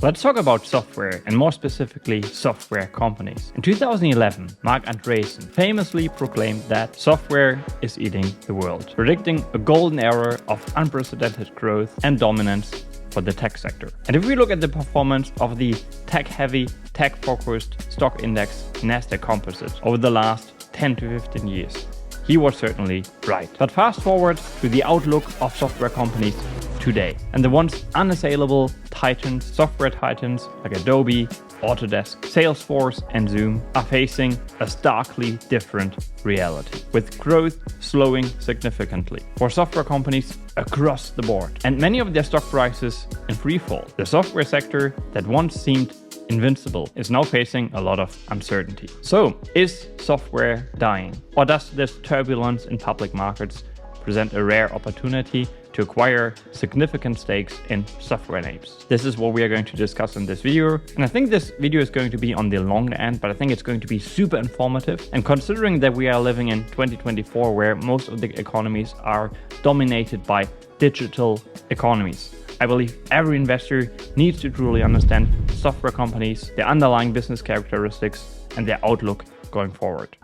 Let's talk about software, and more specifically software companies. In 2011, Marc Andreessen famously proclaimed that software is eating the world, predicting a golden era of unprecedented growth and dominance for the tech sector. And if we look at the performance of the tech-heavy, tech-focused stock index NASDAQ composite over the last 10 to 15 years, he was certainly right. But fast forward to the outlook of software companies today. And the once unassailable titans, software titans like Adobe, Autodesk, Salesforce, and Zoom are facing a starkly different reality, with growth slowing significantly for software companies across the board, and many of their stock prices in free fall. The software sector that once seemed invincible is now facing a lot of uncertainty. So, is software dying? Or does this turbulence in public markets present a rare opportunity to acquire significant stakes in software names? This is what we are going to discuss in this video. And I think this video is going to be on the long end, but I think it's going to be super informative. And considering that we are living in 2024, where most of the economies are dominated by digital economies, I believe every investor needs to truly understand software companies, their underlying business characteristics, and their outlook going forward.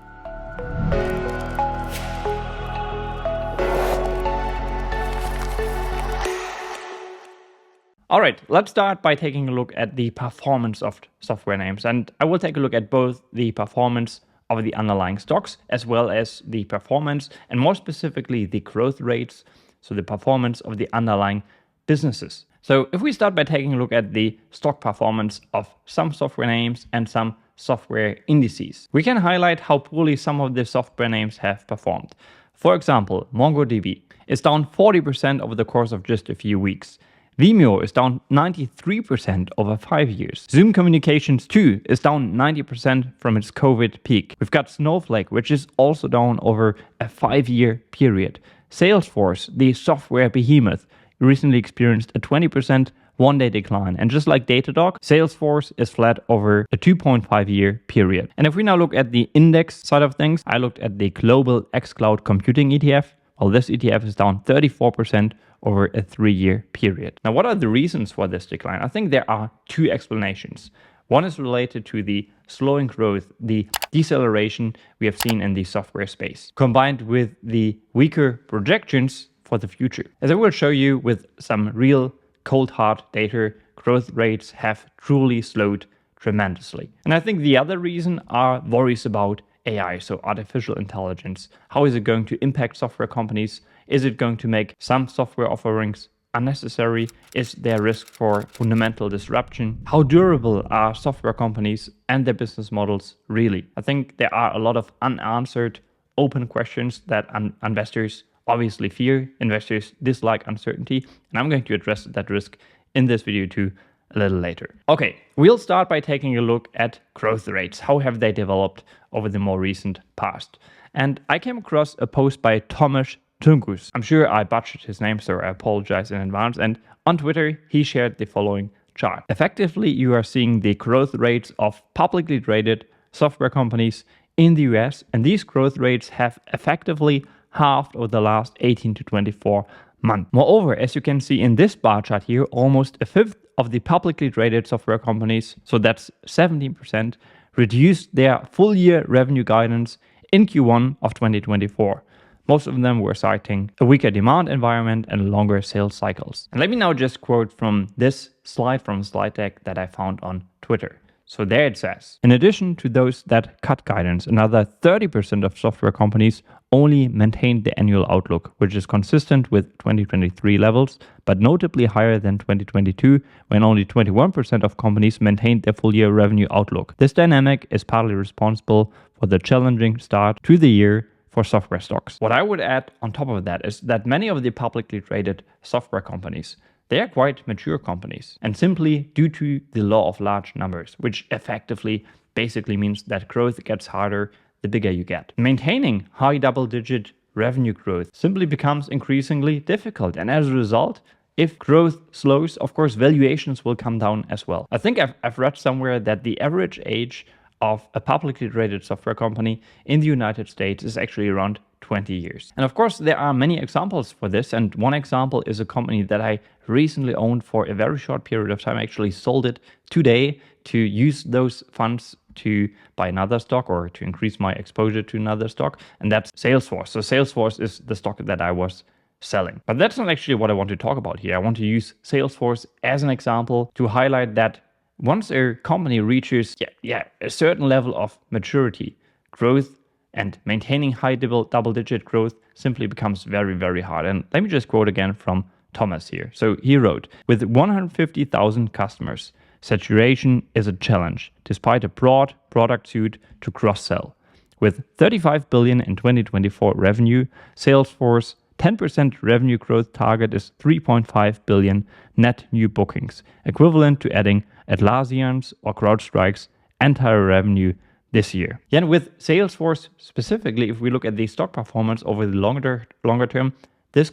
All right, let's start by taking a look at the performance of software names. And I will take a look at both the performance of the underlying stocks as well as the performance, and more specifically the growth rates, so the performance of the underlying businesses. So if we start by taking a look at the stock performance of some software names and some software indices, we can highlight how poorly some of the software names have performed. For example, MongoDB is down 40% over the course of just a few weeks. Vimeo is down 93% over 5 years. Zoom Communications too is down 90% from its COVID peak. We've got Snowflake, which is also down over a 5-year period. Salesforce, the software behemoth, recently experienced a 20% one-day decline. And just like Datadog, Salesforce is flat over a 2.5-year period. And if we now look at the index side of things, I looked at the global xCloud computing ETF. Well, this ETF is down 34% over a 3-year period. Now, what are the reasons for this decline? I think there are two explanations. One is related to the slowing growth, the deceleration we have seen in the software space, combined with the weaker projections for the future. As I will show you with some real cold hard data, growth rates have truly slowed tremendously. And I think the other reason are worries about AI, so artificial intelligence. How is it going to impact software companies? Is it going to make some software offerings unnecessary? Is there risk for fundamental disruption? How durable are software companies and their business models really? I think there are a lot of unanswered open questions that investors obviously fear. Investors dislike uncertainty, and I'm going to address that risk in this video too a little later. Okay, we'll start by taking a look at growth rates. How have they developed over the more recent past? And I came across a post by Thomas Tungus. I'm sure I butchered his name, so I apologize in advance. And on Twitter, he shared the following chart. Effectively, you are seeing the growth rates of publicly traded software companies in the US, and these growth rates have effectively halved over the last 18 to 24 months. Moreover, as you can see in this bar chart here, almost a fifth of the publicly traded software companies, so that's 17%, reduced their full year revenue guidance in Q1 of 2024. Most of them were citing a weaker demand environment and longer sales cycles. And let me now just quote from this slide from a slide deck that I found on Twitter. So there it says, in addition to those that cut guidance, another 30% of software companies only maintained the annual outlook, which is consistent with 2023 levels, but notably higher than 2022, when only 21% of companies maintained their full year revenue outlook. This dynamic is partly responsible for the challenging start to the year for software stocks. What I would add on top of that is that many of the publicly traded software companies, they are quite mature companies, and simply due to the law of large numbers, which effectively basically means that growth gets harder the bigger you get. Maintaining high double-digit revenue growth simply becomes increasingly difficult, and as a result, if growth slows, of course, valuations will come down as well. I think I've read somewhere that the average age of a publicly traded software company in the United States is actually around 20 years. And of course, there are many examples for this. And one example is a company that I recently owned for a very short period of time. I actually sold it today to use those funds to buy another stock or to increase my exposure to another stock. And that's Salesforce. So Salesforce is the stock that I was selling. But that's not actually what I want to talk about here. I want to use Salesforce as an example to highlight that once a company reaches a certain level of maturity, growth, and maintaining high double-digit growth simply becomes very, very hard. And let me just quote again from Thomas here. So he wrote, with 150,000 customers, saturation is a challenge, despite a broad product suite to cross-sell. With 35 billion in 2024 revenue, Salesforce 10% revenue growth target is 3.5 billion net new bookings, equivalent to adding Atlassian's or CrowdStrike's entire revenue this year. And with Salesforce specifically, if we look at the stock performance over the longer term, this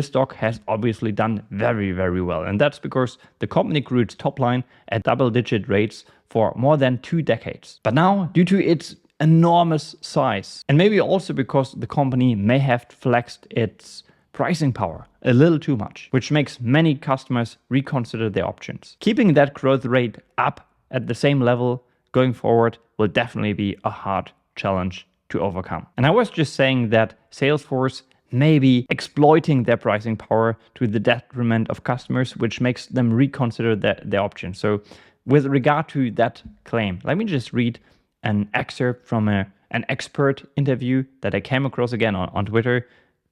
stock has obviously done very, very well. And that's because the company grew its top line at double-digit rates for more than 2 decades. But now, due to its enormous size, and maybe also because the company may have flexed its pricing power a little too much, which makes many customers reconsider their options. Keeping that growth rate up at the same level going forward will definitely be a hard challenge to overcome. And I was just saying that Salesforce may be exploiting their pricing power to the detriment of customers, which makes them reconsider their options. So with regard to that claim, let me just read an excerpt from an expert interview that I came across again on Twitter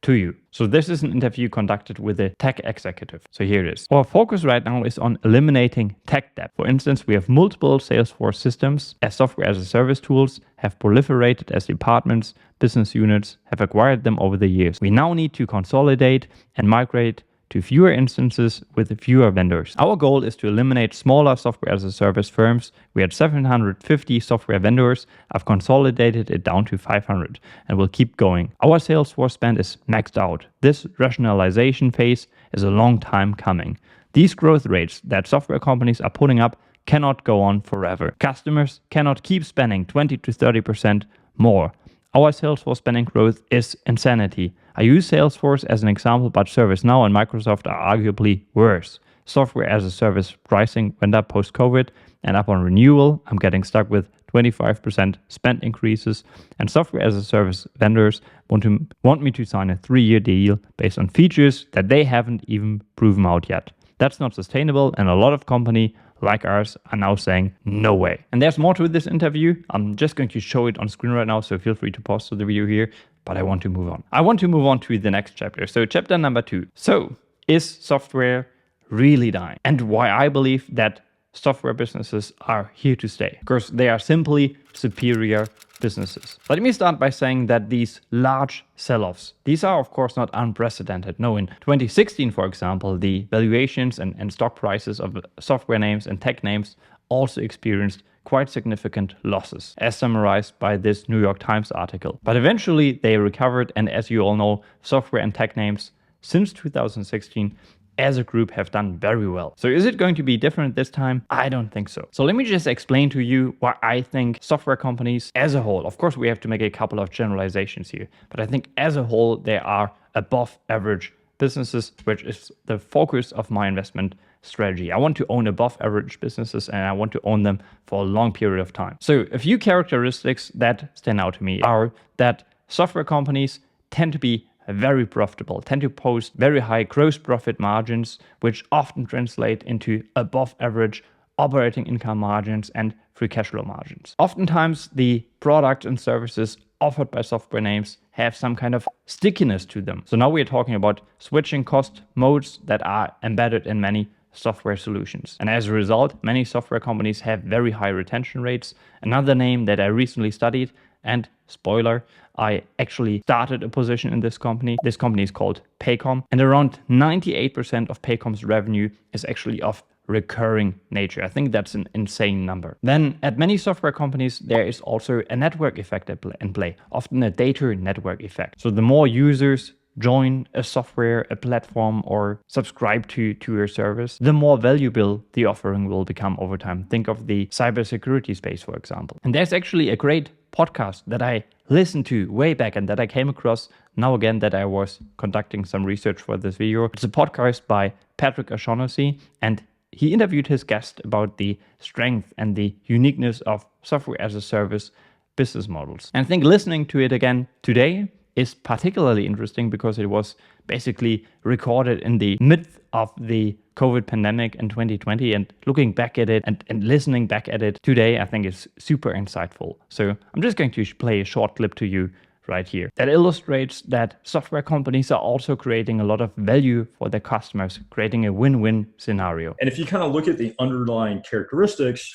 to you. So this is an interview conducted with a tech executive. So here it is. Our focus right now is on eliminating tech debt. For instance, we have multiple Salesforce systems as software as a service tools have proliferated as departments, business units have acquired them over the years. We now need to consolidate and migrate to fewer instances with fewer vendors. Our goal is to eliminate smaller software as a service firms. We had 750 software vendors. I've consolidated it down to 500 and will keep going. Our Salesforce spend is maxed out. This rationalization phase is a long time coming. These growth rates that software companies are putting up cannot go on forever. Customers cannot keep spending 20 to 30% more. Our Salesforce spending growth is insanity. I use Salesforce as an example, but ServiceNow and Microsoft are arguably worse. Software as a service pricing went up post-COVID and up on renewal. I'm getting stuck with 25% spend increases, and software as a service vendors want me to sign a 3-year deal based on features that they haven't even proven out yet. That's not sustainable, and a lot of companies like ours are now saying no way. And there's more to this interview. I'm just going to show it on screen right now, so feel free to pause the video here, but I want to move on. I want to move on to the next chapter. So chapter number 2. So is software really dying? And why I believe that software businesses are here to stay, because they are simply superior businesses. Let me start by saying that these large sell-offs, these are of course not unprecedented. No, in 2016, for example, the valuations and stock prices of software names and tech names also experienced quite significant losses, as summarized by this New York Times article. But eventually they recovered, and as you all know, software and tech names since 2016 as a group have done very well. So is it going to be different this time? I don't think so. So let me just explain to you why I think software companies as a whole, of course we have to make a couple of generalizations here, but I think as a whole they are above average businesses, which is the focus of my investment strategy. I want to own above average businesses and I want to own them for a long period of time. So a few characteristics that stand out to me are that software companies tend to be very profitable, tend to post very high gross profit margins, which often translate into above average operating income margins and free cash flow margins. Oftentimes, the products and services offered by software names have some kind of stickiness to them. So now we're talking about switching cost modes that are embedded in many software solutions. And as a result, many software companies have very high retention rates. Another name that I recently studied, and spoiler, I actually started a position in this company. This company is called Paycom, and around 98% of Paycom's revenue is actually of recurring nature. I think that's an insane number. Then at many software companies, there is also a network effect in play, often a data network effect. So the more users join a software, a platform, or subscribe to your service, the more valuable the offering will become over time. Think of the cybersecurity space, for example. And there's actually a great podcast that I listened to way back and that I came across now again that I was conducting some research for this video. It's a podcast by Patrick O'Shaughnessy, and he interviewed his guest about the strength and the uniqueness of software as a service business models. And I think listening to it again today is particularly interesting because it was basically recorded in the midst of the COVID pandemic in 2020, and looking back at it and listening back at it today, I think is super insightful. So I'm just going to play a short clip to you right here that illustrates that software companies are also creating a lot of value for their customers, creating a win-win scenario. And if you kind of look at the underlying characteristics,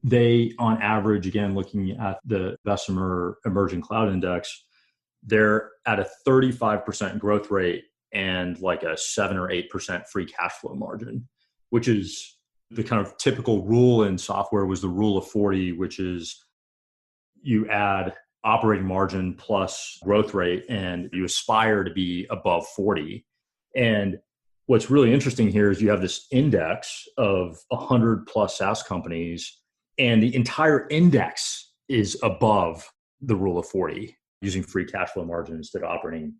they, on average, again, looking at the Bessemer Emerging Cloud Index, they're at a 35% growth rate and like a 7 or 8% free cash flow margin, which is the kind of typical rule in software was the rule of 40, which is you add operating margin plus growth rate and you aspire to be above 40. And what's really interesting here is you have this index of 100 plus SaaS companies, and the entire index is above the rule of 40 using free cash flow margin instead of operating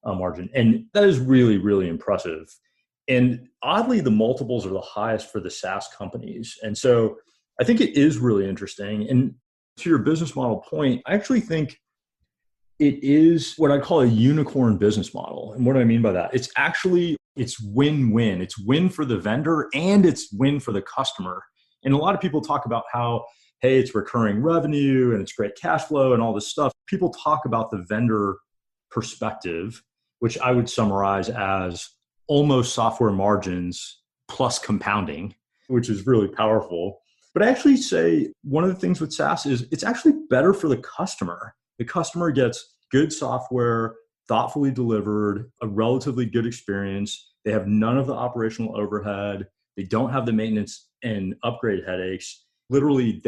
margin. And that is really, really impressive. And oddly, the multiples are the highest for the SaaS companies. And so I think it is really interesting. And to your business model point, I actually think it is what I call a unicorn business model. And what do I mean by that? It's win-win. It's win for the vendor and it's win for the customer. And a lot of people talk about how, hey, it's recurring revenue and it's great cash flow and all this stuff. People talk about the vendor perspective, which I would summarize as almost software margins plus compounding, which is really powerful. But I actually say one of the things with SaaS is it's actually better for the customer. The customer gets good software, thoughtfully delivered, a relatively good experience. They have none of the operational overhead. They don't have the maintenance and upgrade headaches. Literally,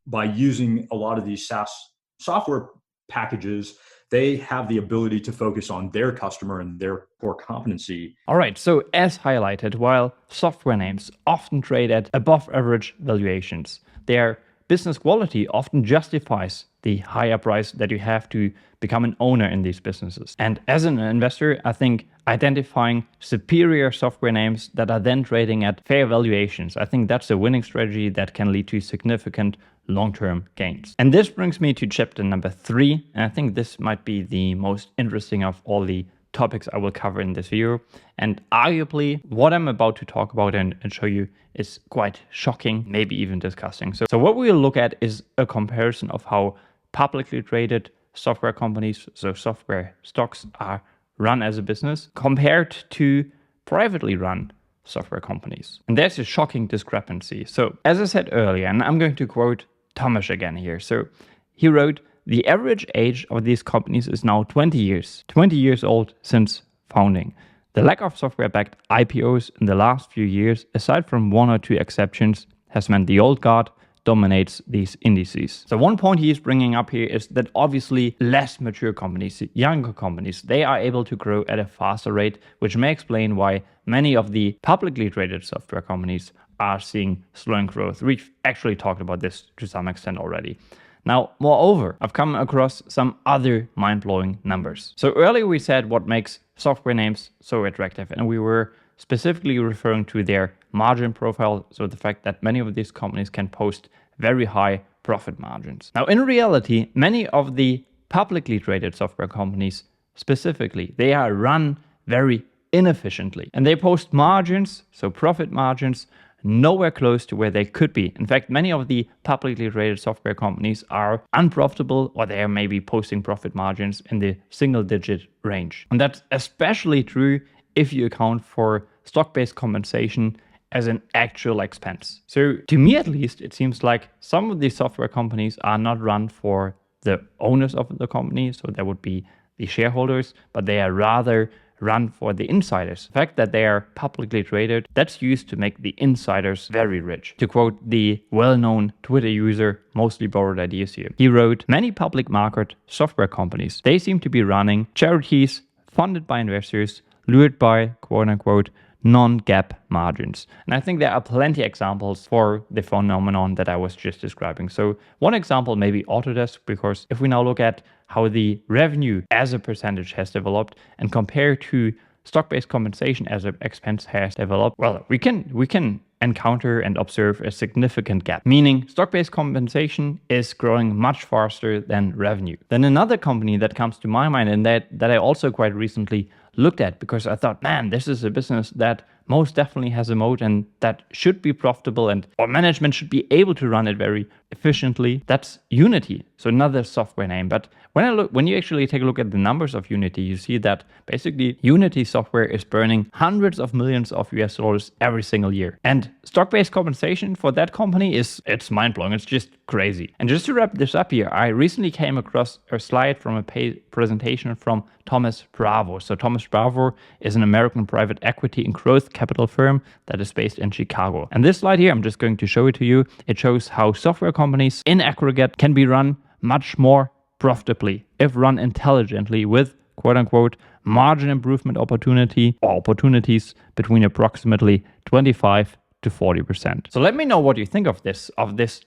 by using a lot of these SaaS software packages, they have the ability to focus on their customer and their core competency. All right, so as highlighted, while software names often trade at above average valuations, their business quality often justifies the higher price that you have to become an owner in these businesses. And as an investor, I think identifying superior software names that are then trading at fair valuations, I think that's a winning strategy that can lead to significant long-term gains. And this brings me to chapter number 3. And I think this might be the most interesting of all the topics I will cover in this video. And arguably, what I'm about to talk about and show you is quite shocking, maybe even disgusting. So what we'll look at is a comparison of how publicly traded software companies, so software stocks, are run as a business compared to privately run software companies. And there's a shocking discrepancy. So as I said earlier, and I'm going to quote Thomas again here. So he wrote, "The average age of these companies is now 20 years old since founding. The lack of software-backed IPOs in the last few years, aside from 1 or 2 exceptions, has meant the old guard dominates these indices." So one point he is bringing up here is that obviously less mature companies, younger companies, they are able to grow at a faster rate, which may explain why many of the publicly traded software companies are seeing slowing growth. We've actually talked about this to some extent already. Now, moreover, I've come across some other mind-blowing numbers. So earlier we said what makes software names so attractive, and we were specifically referring to their margin profile, so the fact that many of these companies can post very high profit margins. Now, in reality, many of the publicly traded software companies specifically, they are run very inefficiently, and they post margins, so profit margins, nowhere close to where they could be. In fact, many of the publicly traded software companies are unprofitable, or they are maybe posting profit margins in the single-digit range. And that's especially true if you account for stock-based compensation as an actual expense. So to me at least, it seems like some of these software companies are not run for the owners of the company, so that would be the shareholders, but they are rather run for the insiders. The fact that they are publicly traded, that's used to make the insiders very rich. To quote the well-known Twitter user, mostly borrowed ideas here, he wrote, "Many public market software companies, they seem to be running charities, funded by investors, lured by quote-unquote non-GAAP margins. And I think there are plenty examples for the phenomenon that I was just describing. So one example may be Autodesk, because if we now look at how the revenue as a percentage has developed and compare to stock-based compensation as an expense has developed, well, we can encounter and observe a significant gap, meaning stock-based compensation is growing much faster than revenue. Then another company that comes to my mind, and that I also quite recently looked at, because I thought, man, this is a business that most definitely has a moat and that should be profitable, and our management should be able to run it very efficiently. That's Unity, so another software name. But when you actually take a look at the numbers of Unity, you see that basically Unity software is burning hundreds of millions of US dollars every single year. And stock-based compensation for that company it's mind-blowing. It's just crazy. And just to wrap this up here, I recently came across a slide from a presentation from Thomas Bravo. So Thomas Bravo is an American private equity and growth capital firm that is based in Chicago. And this slide here, I'm just going to show it to you. It shows how software companies in aggregate can be run much more profitably if run intelligently, with quote-unquote margin improvement opportunity or opportunities between approximately 25 to 40%. So let me know what you think of this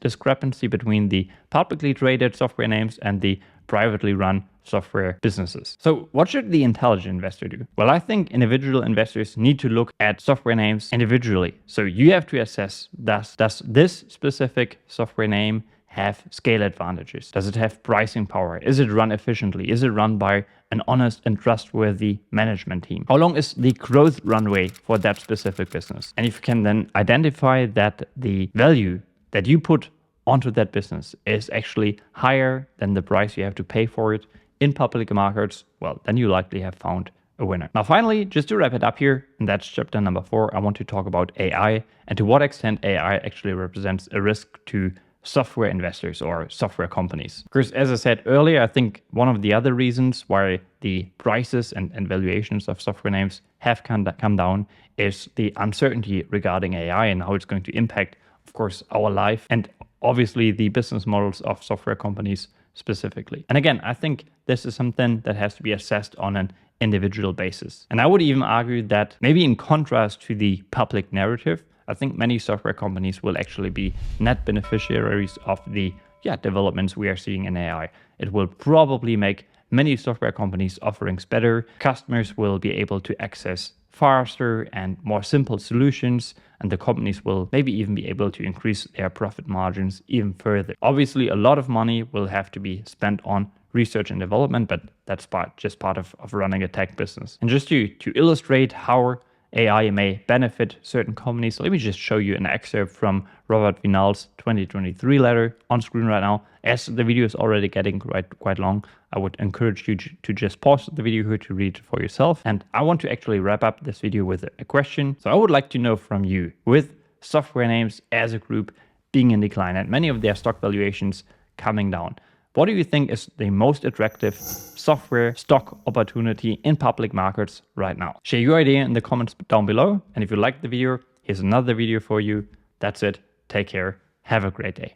discrepancy between the publicly traded software names and the privately run software businesses. So what should the intelligent investor do? Well, I think individual investors need to look at software names individually. So you have to assess, does this specific software name have scale advantages? Does it have pricing power? Is it run efficiently? Is it run by an honest and trustworthy management team? How long is the growth runway for that specific business? And if you can then identify that the value that you put onto that business is actually higher than the price you have to pay for it in public markets, well, then you likely have found a winner. Now, finally, just to wrap it up here, and that's chapter number 4, I want to talk about AI and to what extent AI actually represents a risk to software investors or software companies. Because as I said earlier, I think one of the other reasons why the prices and valuations of software names have come down is the uncertainty regarding AI and how it's going to impact, of course, our life and obviously the business models of software companies specifically. And again, I think this is something that has to be assessed on an individual basis. And I would even argue that maybe in contrast to the public narrative, I think many software companies will actually be net beneficiaries of the developments we are seeing in AI. It will probably make many software companies' offerings better. Customers will be able to access faster and more simple solutions, and the companies will maybe even be able to increase their profit margins even further. Obviously, a lot of money will have to be spent on research and development, but that's just part of running a tech business. And just to illustrate how AI may benefit certain companies, let me just show you an excerpt from Robert Vinal's 2023 letter on screen right now. As the video is already getting quite long, I would encourage you to just pause the video here to read for yourself. And I want to actually wrap up this video with a question. So I would like to know from you, with software names as a group being in decline and many of their stock valuations coming down, what do you think is the most attractive software stock opportunity in public markets right now? Share your idea in the comments down below. And if you liked the video, here's another video for you. That's it. Take care. Have a great day.